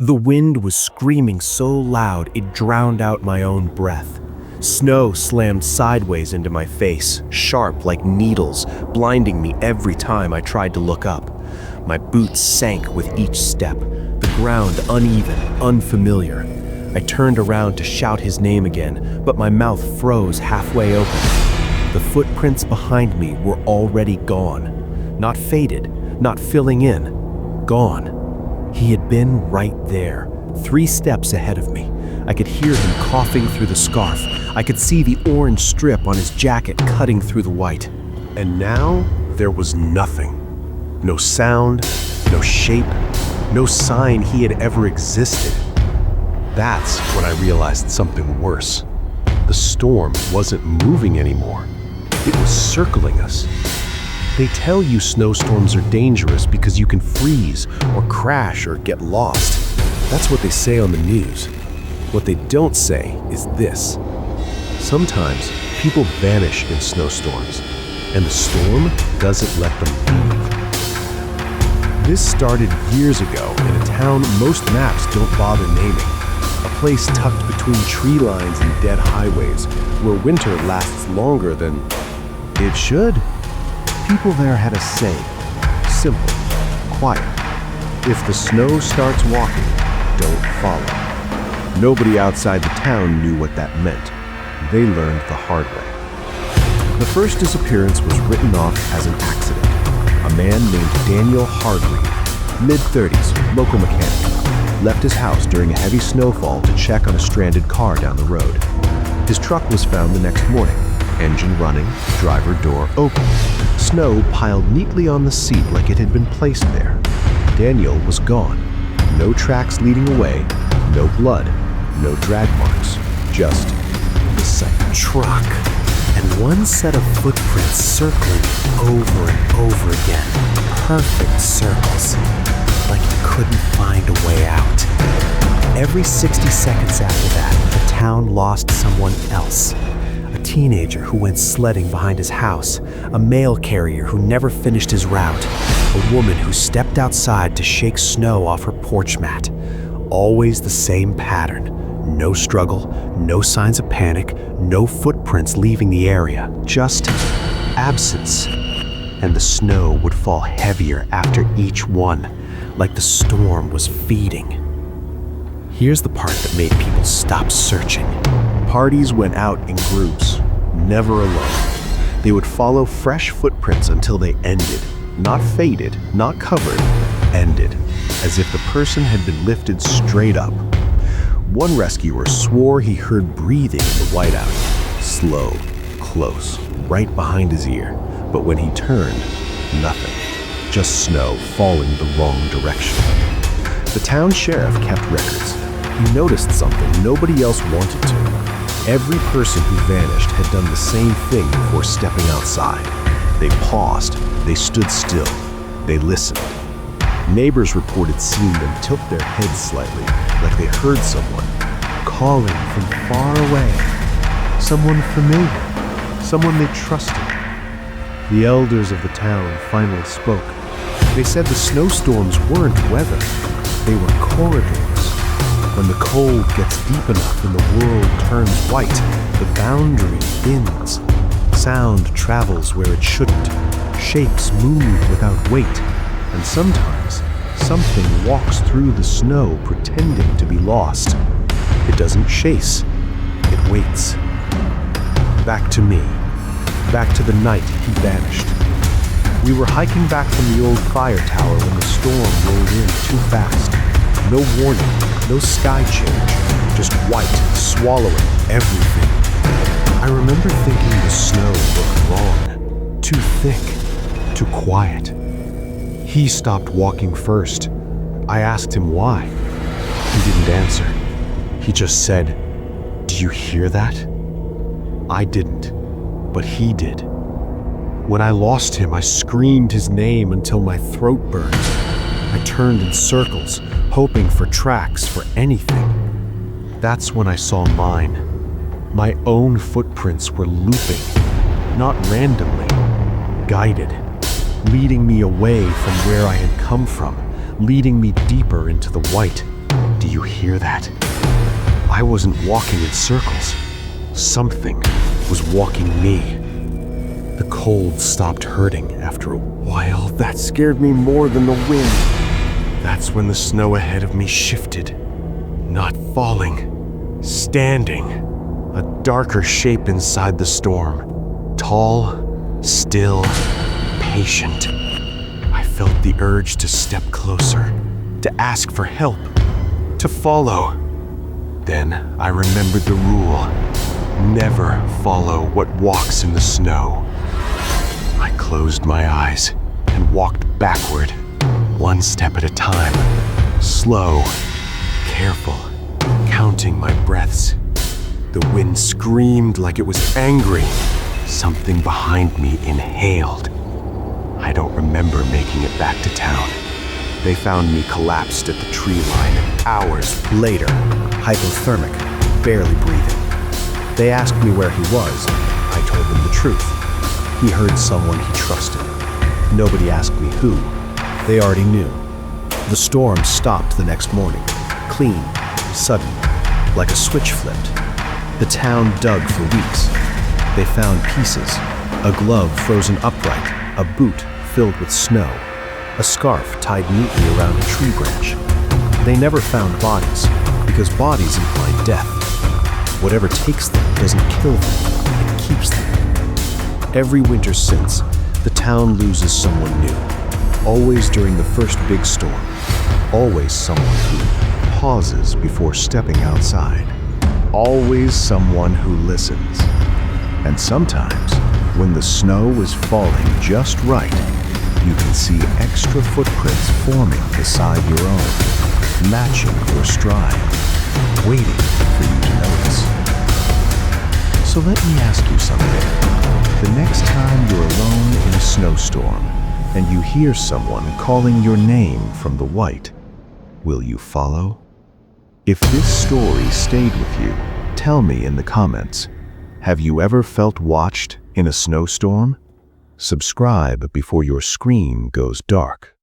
The wind was screaming so loud it drowned out my own breath. Snow slammed sideways into my face, sharp like needles, blinding me every time I tried to look up. My boots sank with each step, the ground uneven, unfamiliar. I turned around to shout his name again, but my mouth froze halfway open. The footprints behind me were already gone. Not faded, not filling in. Gone. He had been right there, 3 steps ahead of me. I could hear him coughing through the scarf. I could see the orange strip on his jacket cutting through the white. And now there was nothing. No sound, no shape, no sign he had ever existed. That's when I realized something worse. The storm wasn't moving anymore. It was circling us. They tell you snowstorms are dangerous because you can freeze or crash or get lost. That's what they say on the news. What they don't say is this. Sometimes people vanish in snowstorms, and the storm doesn't let them be. This started years ago in a town most maps don't bother naming. A place tucked between tree lines and dead highways, where winter lasts longer than it should. People there had a saying, simple, quiet. If the snow starts walking, don't follow. Nobody outside the town knew what that meant. They learned the hard way. The first disappearance was written off as an accident. A man named Daniel Hargrave, mid-30s, local mechanic, left his house during a heavy snowfall to check on a stranded car down the road. His truck was found the next morning, engine running, driver door open. Snow piled neatly on the seat like it had been placed there. Daniel was gone. No tracks leading away, no blood, no drag marks, just the sight. Truck, and one set of footprints circling over and over again. Perfect circles, like you couldn't find a way out. Every 60 seconds after that, the town lost someone else. A teenager who went sledding behind his house, a mail carrier who never finished his route, a woman who stepped outside to shake snow off her porch mat. Always the same pattern. No struggle, no signs of panic, no footprints leaving the area, just absence. And the snow would fall heavier after each one, like the storm was feeding. Here's the part that made people stop searching. Parties went out in groups, never alone. They would follow fresh footprints until they ended. Not faded, not covered, ended. As if the person had been lifted straight up. One rescuer swore he heard breathing in the whiteout. Slow, close, right behind his ear. But when he turned, nothing. Just snow falling the wrong direction. The town sheriff kept records. He noticed something nobody else wanted to. Every person who vanished had done the same thing before stepping outside. They paused, they stood still, they listened. Neighbors reported seeing them tilt their heads slightly, like they heard someone calling from far away. Someone familiar, someone they trusted. The elders of the town finally spoke. They said the snowstorms weren't weather, they were corridors. When the cold gets deep enough and the world turns white, the boundary thins. Sound travels where it shouldn't. Shapes move without weight. And sometimes, something walks through the snow pretending to be lost. It doesn't chase. It waits. Back to me. Back to the night he vanished. We were hiking back from the old fire tower when the storm rolled in too fast. No warning, no sky change, just white, swallowing everything. I remember thinking the snow looked wrong, too thick, too quiet. He stopped walking first. I asked him why. He didn't answer. He just said, "Do you hear that?" I didn't, but he did. When I lost him, I screamed his name until my throat burned. I turned in circles, hoping for tracks, for anything. That's when I saw mine. My own footprints were looping, not randomly, guided, leading me away from where I had come from, leading me deeper into the white, Do you hear that? I wasn't walking in circles. Something was walking me. The cold stopped hurting after a while. That scared me more than the wind. That's when the snow ahead of me shifted. Not falling, standing. A darker shape inside the storm. Tall, still, patient. I felt the urge to step closer, to ask for help, to follow. Then I remembered the rule. Never follow what walks in the snow. I closed my eyes and walked backward, one step at a time, slow, careful, counting my breaths. The wind screamed like it was angry. Something behind me inhaled. I don't remember making it back to town. They found me collapsed at the tree line hours later, hypothermic, barely breathing. They asked me where he was. I told them the truth. He heard someone he trusted. Nobody asked me who. They already knew. The storm stopped the next morning, clean, sudden, like a switch flipped. The town dug for weeks. They found pieces, a glove frozen upright, a boot filled with snow, a scarf tied neatly around a tree branch. They never found bodies, because bodies imply death. Whatever takes them doesn't kill them, it keeps them. Every winter since, the town loses someone new. Always during the first big storm. Always someone who pauses before stepping outside. Always someone who listens. And sometimes, when the snow is falling just right, you can see extra footprints forming beside your own, matching your stride, waiting for you to notice. So let me ask you something. The next time you're alone in a snowstorm and you hear someone calling your name from the white, will you follow? If this story stayed with you, tell me in the comments. Have you ever felt watched in a snowstorm? Subscribe before your screen goes dark.